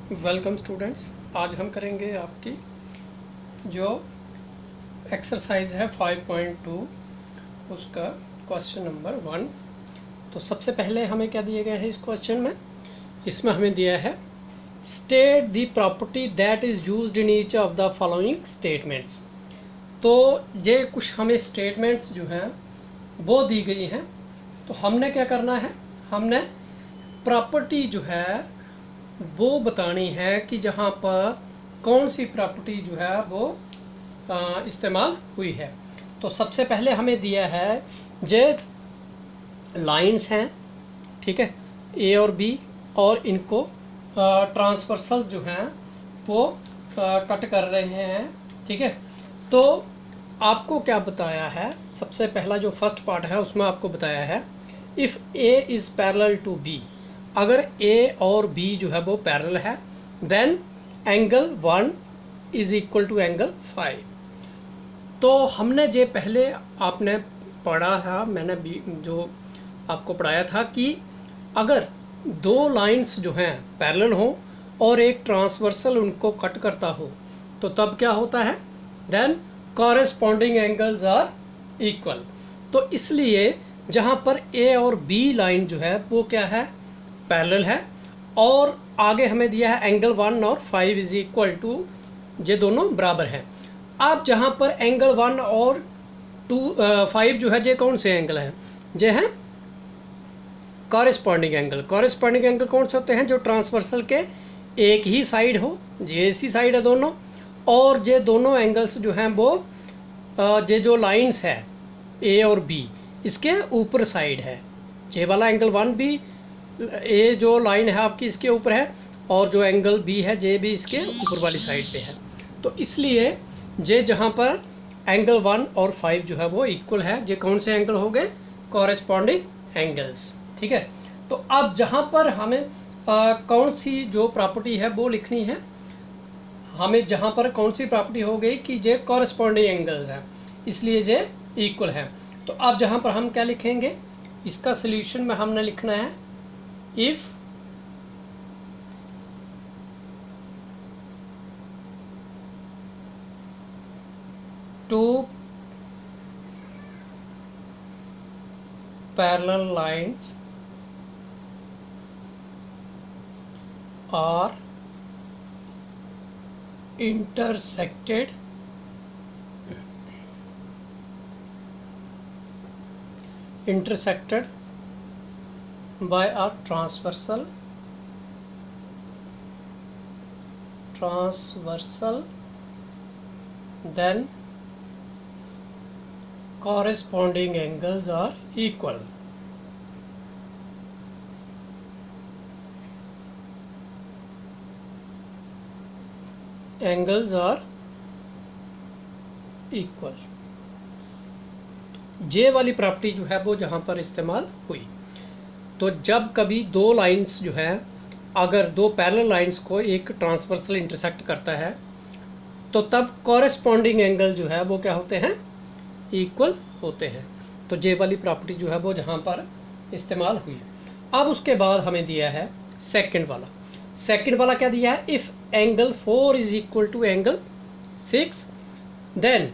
Welcome students. आज हम करेंगे आपकी जो एक्सरसाइज है 5.2 उसका क्वेश्चन नंबर 1। तो सबसे पहले हमें क्या दिया गया है इस क्वेश्चन में? इसमें हमें दिया है state the property that is used in each of the following statements. तो ये कुछ हमें स्टेटमेंट्स जो हैं वो दी गई हैं। तो हमने क्या करना है, हमने प्रॉपर्टी जो है वो बतानी है कि जहाँ पर कौन सी प्रॉपर्टी जो है वो इस्तेमाल हुई है। तो सबसे पहले हमें दिया है जे लाइंस हैं, ठीक है, ए और बी, और इनको ट्रांसवर्सल जो हैं वो कट कर रहे हैं, ठीक है। तो आपको क्या बताया है, सबसे पहला जो फर्स्ट पार्ट है उसमें आपको बताया है if A is parallel to B, अगर ए और बी जो है वो पैरेलल है then angle 1 is equal to angle 5। तो हमने जो पहले आपने पढ़ा था, मैंने भी जो आपको पढ़ाया था कि अगर दो लाइंस जो हैं पैरेलल हों और एक ट्रांसवर्सल उनको कट करता हो तो तब क्या होता है, then corresponding angles are equal. तो इसलिए जहाँ पर ए और बी लाइन जो है वो क्या है, पैरेलल है, और आगे हमें दिया है एंगल 1 और 5 इज इक्वल टू, ये दोनों बराबर हैं। अब जहाँ पर एंगल 1 और 5 जो है ये कौन से एंगल हैं, ये हैं कॉरेस्पॉन्डिंग एंगल। कॉरेस्पॉन्डिंग एंगल कौन से होते हैं, जो ट्रांसवर्सल के एक ही साइड हो, ये इसी साइड है दोनों, और ये दोनों एंगल्स जो हैं वो ये जो लाइंस है ए और बी इसके ऊपर साइड है। ये वाला एंगल 1 भी ए जो लाइन है आपकी इसके ऊपर है, और जो एंगल बी है ये भी इसके ऊपर वाली साइड पे है। तो इसलिए ये जहाँ पर एंगल 1 और 5 जो है वो इक्वल है, ये कौन से एंगल हो गए, कॉरेस्पॉन्डिंग एंगल्स, ठीक है। तो अब जहाँ पर हमें कौन सी जो प्रॉपर्टी है वो लिखनी है, हमें जहाँ पर कौन सी प्रॉपर्टी हो गई कि ये कॉरेस्पॉन्डिंग एंगल्स हैं इसलिए ये इक्वल है। तो अब जहाँ पर हम क्या लिखेंगे, इसका सॉल्यूशन में हमने लिखना है if two parallel lines are intersected by a transversal then corresponding angles are equal। Angles are equal. जे वाली प्रॉपर्टी जो है वो जहाँ पर इस्तेमाल हुई, तो जब कभी दो लाइंस जो है, अगर दो पैरेलल लाइंस को एक ट्रांसवर्सल इंटरसेक्ट करता है तो तब कॉरेस्पॉन्डिंग एंगल जो है वो क्या होते हैं, इक्वल होते हैं। तो जे वाली प्रॉपर्टी जो है वो जहाँ पर इस्तेमाल हुई। अब उसके बाद हमें दिया है सेकंड वाला। सेकंड वाला क्या दिया है, if angle 4 is equal to angle 6 then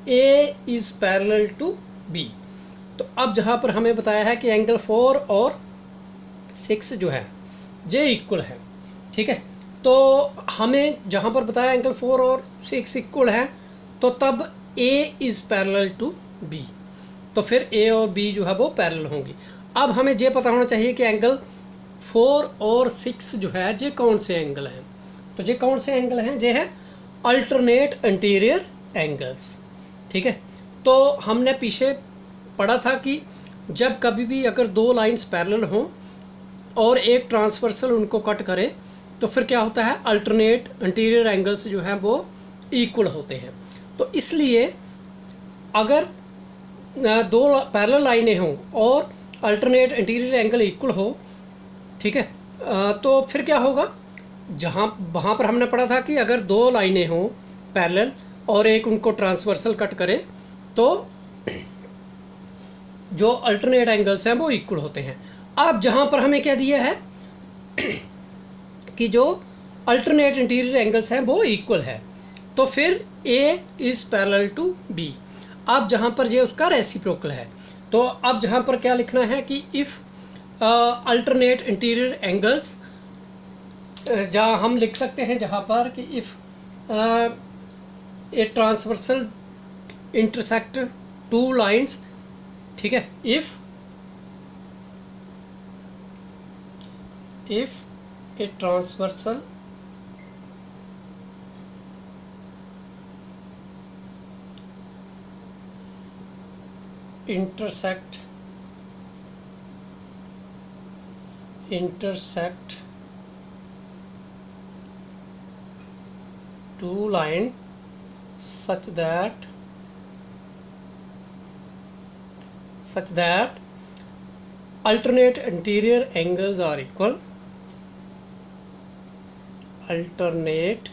A is parallel to B. तो अब जहाँ पर हमें बताया है कि एंगल 4 और 6 जो है ये इक्वल है, ठीक है। तो हमें जहाँ पर बताया एंगल 4 और 6 इक्वल है तो तब A is parallel to B, तो फिर ए और बी जो है वो पैरेलल होंगी। अब हमें ये पता होना चाहिए कि एंगल 4 और 6 जो है ये कौन से एंगल हैं। तो ये कौन से एंगल हैं, ये है अल्टरनेट इंटीरियर एंगल्स, ठीक है। तो हमने पीछे पढ़ा था कि जब कभी भी अगर दो लाइंस पैरेलल हों और एक ट्रांसवर्सल उनको कट करे तो फिर क्या होता है, अल्टरनेट इंटीरियर एंगल्स जो हैं वो इक्वल होते हैं। तो इसलिए अगर दो पैरेलल लाइनें हों और अल्टरनेट इंटीरियर एंगल इक्वल हो, ठीक है, तो फिर क्या होगा, जहाँ वहाँ पर हमने पढ़ा था कि अगर दो लाइनें हों पैरेलल और एक उनको ट्रांसवर्सल कट करे तो जो अल्टरनेट एंगल्स हैं वो इक्वल होते हैं। अब जहाँ पर हमें क्या दिया है कि जो अल्टरनेट इंटीरियर एंगल्स हैं वो इक्वल है, तो फिर A is parallel to B. अब जहाँ पर ये उसका रेसिप्रोकल है, तो अब जहाँ पर क्या लिखना है कि इफ़ अल्टरनेट इंटीरियर एंगल्स, जहाँ हम लिख सकते हैं जहाँ पर कि if a transversal intersect two lines, ठीक है, if a transversal intersect two line such that alternate interior angles are equal, alternate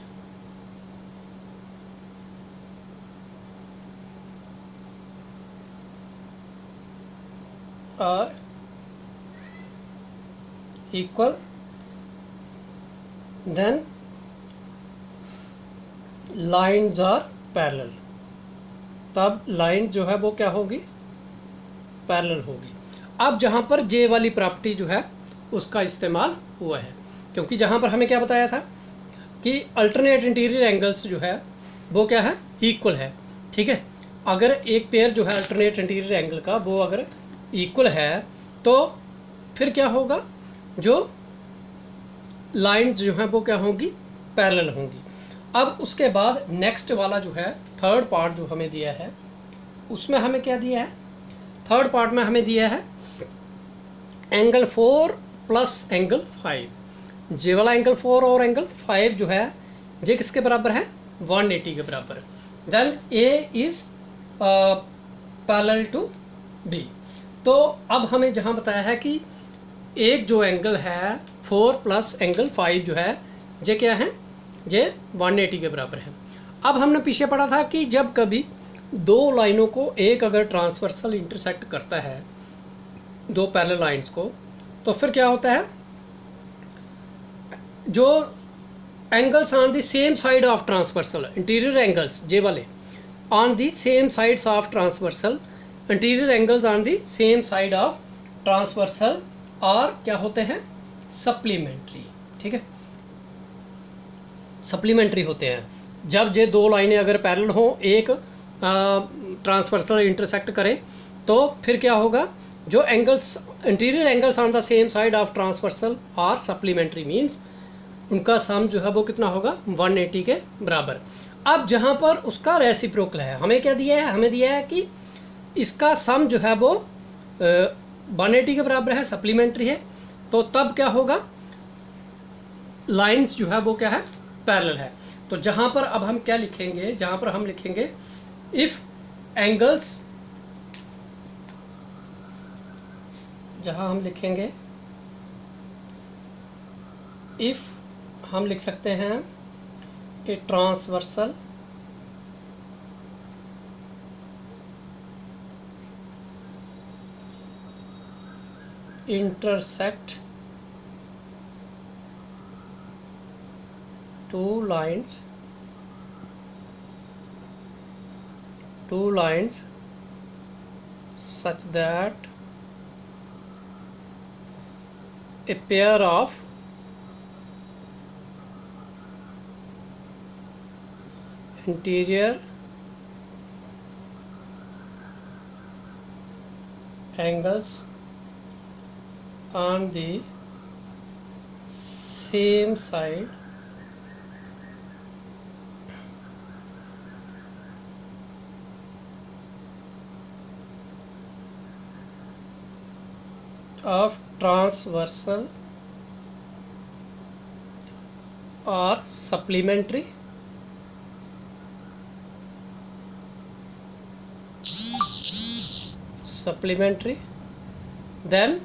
are equal, then lines are parallel, तब लाइन जो है वो क्या होगी, पैरेलल होगी। अब जहाँ पर जे वाली प्रॉपर्टी जो है उसका इस्तेमाल हुआ है, क्योंकि जहाँ पर हमें क्या बताया था कि अल्टरनेट इंटीरियर एंगल्स जो है वो क्या है, इक्वल है, ठीक है। अगर एक पेयर जो है अल्टरनेट इंटीरियर एंगल का वो अगर इक्वल है तो फिर क्या होगा, जो लाइंस जो हैं वो क्या होंगी, पैरेलल होंगी। अब उसके बाद नेक्स्ट वाला जो है थर्ड पार्ट जो हमें दिया है, उसमें हमें क्या दिया है, थर्ड पार्ट में हमें दिया है एंगल 4 प्लस एंगल 5। जे वाला एंगल 4 और एंगल 5 जो है जे किसके बराबर है, 180 के बराबर। Then A is parallel to B. तो अब हमें जहाँ बताया है कि एक जो एंगल है 4 प्लस एंगल 5 जो है जे क्या है, जे 180 के बराबर है। अब हमने पीछे पढ़ा था कि जब कभी दो लाइनों को एक अगर ट्रांसवर्सल इंटरसेक्ट करता है, दो पैरेलल लाइंस को, तो फिर क्या होता है, जो angles on the same side of transversal interior angles जे वाले on the same sides of transversal interior angles on the same side of transversal और क्या होते हैं, सप्लीमेंट्री, ठीक है, सप्लीमेंट्री होते हैं। जब ये दो लाइनें अगर पैरेलल हों, एक ट्रांसवर्सल इंटरसेक्ट करें, तो फिर क्या होगा, जो angles interior angles on the same side of transversal और सप्लीमेंट्री मीन्स उनका सम जो है वो कितना होगा, 180 के बराबर। अब जहाँ पर उसका रेसिप्रोकल है, हमें क्या दिया है, हमें दिया है कि इसका सम जो है वो 180 के बराबर है, सप्लीमेंट्री है, तो तब क्या होगा, लाइंस जो है वो क्या है, पैरेलल है। तो जहाँ पर अब हम क्या लिखेंगे, जहाँ पर हम लिखेंगे इफ़ एंगल्स, जहाँ हम लिखेंगे इफ़, हम लिख सकते हैं a transversal intersect two lines such that a pair of interior angles on the same side of transversal or supplementary then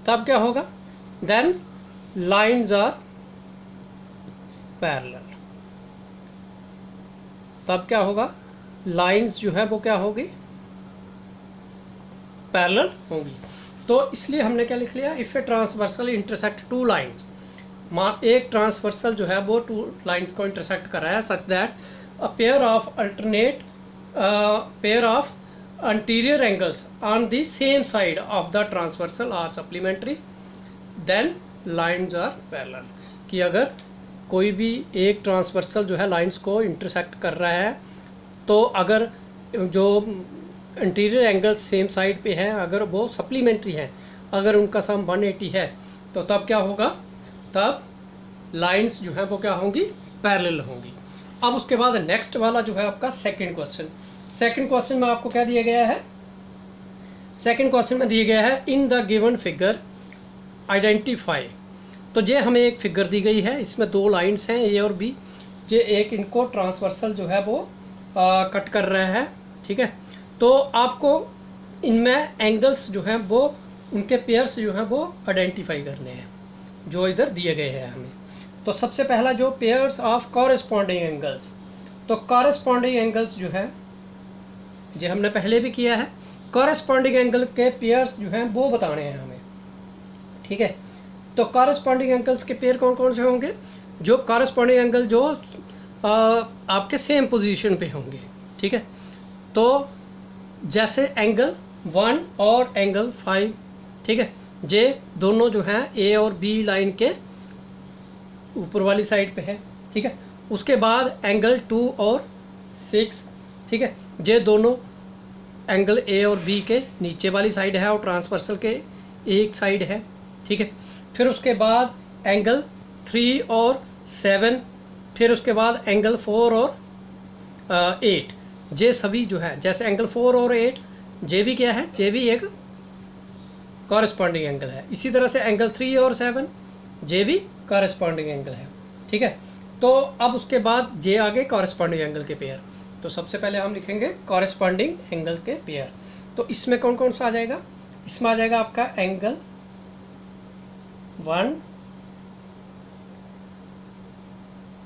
तब क्या होगा, देन लाइन्स आर पैरेलल, तब क्या होगा, लाइन्स जो है वो क्या होगी, पैरेलल होंगी। तो इसलिए हमने क्या लिख लिया, if a transversal intersect two lines, एक ट्रांसवर्सल जो है वो टू लाइंस को इंटरसेक्ट कर रहा है such that a pair of anterior angles on the same side of the transversal are supplementary then lines are parallel। कि अगर कोई भी एक ट्रांसवर्सल जो है लाइंस को इंटरसेक्ट कर रहा है तो अगर जो इंटीरियर एंगल्स सेम साइड पे हैं अगर वो सप्लीमेंट्री हैं, अगर उनका सम 180 है तो तब क्या होगा, तब लाइंस जो है वो क्या होंगी, पैरेलल होंगी। अब उसके बाद नेक्स्ट वाला जो है आपका सेकंड क्वेश्चन में आपको क्या दिया गया है, सेकंड क्वेश्चन में दिया गया है in the given figure identify. तो ये हमें एक फिगर दी गई है, इसमें दो लाइंस हैं ए और बी, ये एक इनको ट्रांसवर्सल जो है वो कट कर रहा है, ठीक है। तो आपको इनमें एंगल्स जो हैं वो उनके पेयर्स जो हैं वो आइडेंटिफाई करने हैं जो इधर दिए गए हैं हमें। तो सबसे पहला जो पेयर्स ऑफ कॉरेस्पॉन्डिंग एंगल्स, तो कॉरेस्पॉन्डिंग एंगल्स जो है जो हमने पहले भी किया है, कॉरेस्पॉन्डिंग एंगल के पेयर्स जो हैं वो बताने हैं हमें, ठीक है। तो कॉरेस्पॉन्डिंग एंगल्स के पेयर कौन कौन से होंगे, जो कॉरेस्पॉन्डिंग एंगल जो आपके सेम पोजीशन पे होंगे, ठीक है। तो जैसे एंगल 1 और एंगल 5, ठीक है, ये दोनों जो हैं ए और बी लाइन के ऊपर वाली साइड पे है, ठीक है। उसके बाद एंगल 2 और 6, ठीक है, ये दोनों एंगल ए और बी के नीचे वाली साइड है और ट्रांसवर्सल के एक साइड है, ठीक है। फिर उसके बाद एंगल 3 और 7, फिर उसके बाद एंगल 4 और 8, ये सभी जो है जैसे एंगल 4 और 8 ये भी क्या है, ये भी एक कॉरेस्पॉन्डिंग एंगल है। इसी तरह से एंगल 3 और 7 ये भी कॉरेस्पॉन्डिंग एंगल है, ठीक है। तो अब उसके बाद ये आगे कॉरेस्पॉन्डिंग एंगल के पेयर। तो सबसे पहले हम लिखेंगे कॉरेस्पॉन्डिंग एंगल के पेयर। तो इसमें कौन कौन सा आ जाएगा, इसमें आ जाएगा आपका एंगल 1,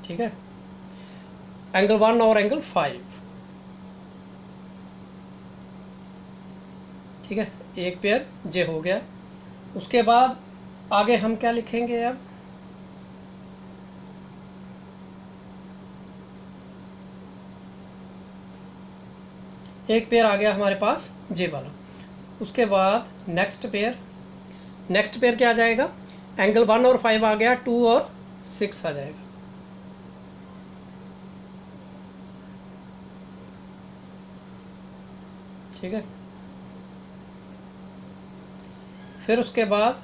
ठीक है, एंगल 1 और एंगल 5, ठीक है, एक पेयर जे हो गया। उसके बाद आगे हम क्या लिखेंगे, अब एक पेयर आ गया हमारे पास जे वाला। उसके बाद नेक्स्ट पेयर क्या आ जाएगा, एंगल 1 और 5 आ गया, 2 और 6 आ जाएगा, ठीक है। फिर उसके बाद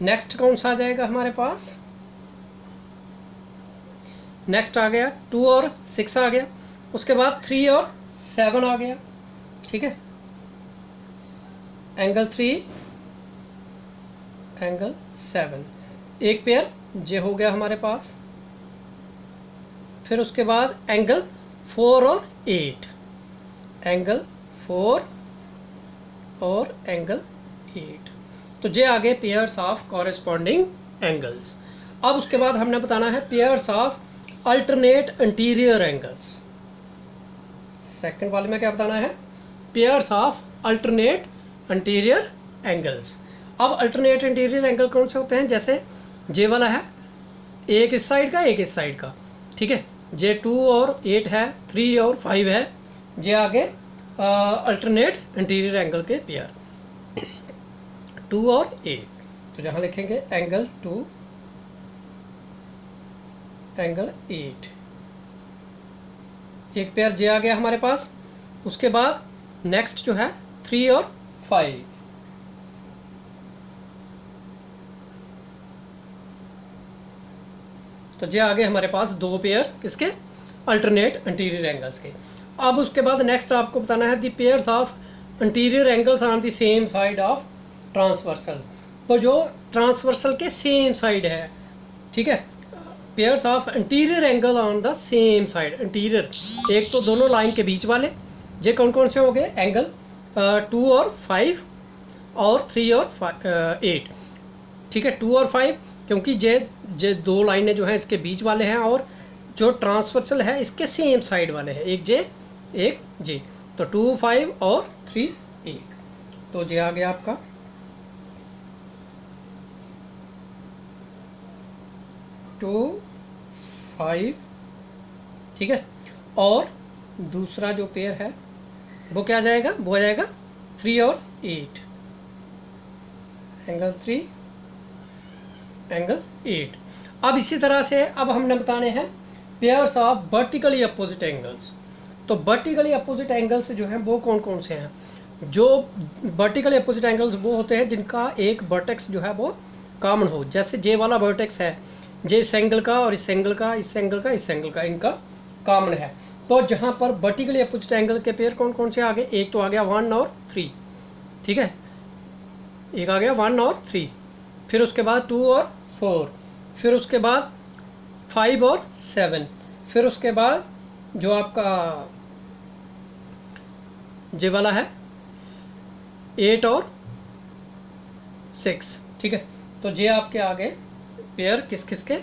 नेक्स्ट कौन सा आ जाएगा हमारे पास, नेक्स्ट आ गया 2 और 6 आ गया। उसके बाद 3 और 7 आ गया, ठीक है, एंगल 3 एंगल 7, एक पेयर जे हो गया हमारे पास। फिर उसके बाद एंगल 4 और 8, एंगल 4 और एंगल 8, तो ये आगे पेयर्स ऑफ कॉरेस्पॉन्डिंग एंगल्स। अब उसके बाद हमने बताना है pairs of alternate interior angles. Second वाले में क्या बताना है, pairs of alternate interior angles. अब अल्टरनेट इंटीरियर एंगल कौन से होते हैं, जैसे जे वाला है एक इस साइड का एक इस साइड का, ठीक है, जे 2 और 8 है, 3 और 5 है, जे आगे अल्टरनेट इंटीरियर एंगल के पेयर 2 और 8। तो जहाँ लिखेंगे एंगल 2 एंगल 8, एक पेयर जे आ गया हमारे पास। उसके बाद नेक्स्ट जो है 3 और 5, तो जे आगे हमारे पास दो पेयर किसके, अल्टरनेट इंटीरियर एंगल्स के। अब उसके बाद नेक्स्ट आपको बताना है the pairs of interior angles on the same side of transversal. तो जो ट्रांसवर्सल के सेम साइड है, ठीक है, pairs of interior angle on the same side. Interior एक तो दोनों लाइन के बीच वाले, ये कौन कौन से हो गए, एंगल 2 और 5 और 3 और 8, ठीक है, 2 और 5 क्योंकि जे दो लाइनें जो हैं इसके बीच वाले हैं और जो ट्रांसवर्सल है इसके सेम साइड वाले हैं, एक जे एक जे, तो 2 5 और 3 8, तो जे आ गया आपका 2 5, ठीक है। और दूसरा जो पेयर है वो क्या जाएगा, वो आ जाएगा 3 और 8, एंगल 3 एंगल 8। अब इसी तरह से अब हमने बताने हैं pairs of vertically opposite angles. तो वर्टिकली अपोजिट एंगल्स जो हैं वो कौन कौन से हैं? जो वर्टिकली अपोजिट एंगल्स वो होते हैं जिनका एक वर्टेक्स जो है वो कॉमन हो। जैसे जे वाला वर्टेक्स है, जे इस एंगल का और इस एंगल का, इस एंगल का, इस एंगल का, इनका कॉमन है। तो जहाँ पर वर्टिकली अपोजिट एंगल के पेयर कौन कौन से आ गए? एक तो आ गया 1 और 3, ठीक है, एक आ गया 1 और 3, फिर उसके बाद 2 और 4, फिर उसके बाद 5 और 7, फिर उसके बाद जो आपका जे वाला है 8 और 6, ठीक है। तो जे आपके आ गए पेयर किस किस के?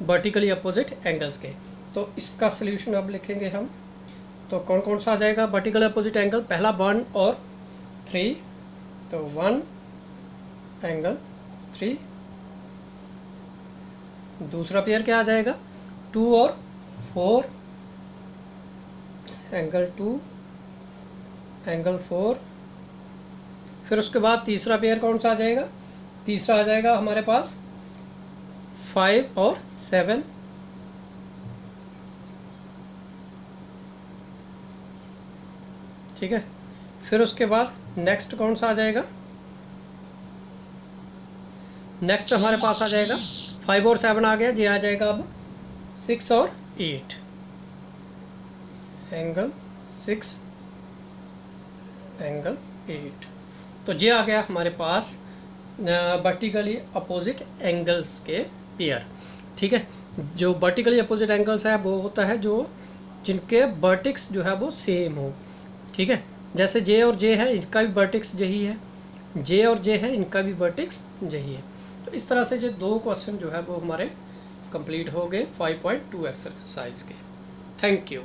वर्टिकली अपोजिट एंगल्स के। तो इसका सल्यूशन अब लिखेंगे हम। तो कौन कौन सा आ जाएगा वर्टिकल अपोजिट एंगल? पहला 1 और 3, तो 1 एंगल 3। दूसरा पेयर क्या आ जाएगा? 2 और 4, एंगल 2 एंगल 4। फिर उसके बाद तीसरा पेयर कौन सा आ जाएगा? तीसरा आ जाएगा हमारे पास 5 और 7, ठीक है। फिर उसके बाद नेक्स्ट कौन सा आ जाएगा? नेक्स्ट हमारे पास आ जाएगा 5 और 7 आ गया, ये आ जाएगा अब 6 और 8, एंगल 6 एंगल 8। तो ये आ गया हमारे पास वर्टिकली अपोजिट एंगल्स के पेयर, ठीक है। जो वर्टिकली अपोजिट एंगल्स है वो होता है जो जिनके वर्टेक्स जो है वो सेम हो, ठीक है। जैसे जे और जे है, इनका भी वर्टेक्स यही है, जे और जे है, इनका भी वर्टेक्स यही है। तो इस तरह से ये 2 क्वेश्चन जो है वो हमारे कंप्लीट हो गए 5.2 एक्सरसाइज के। Thank you.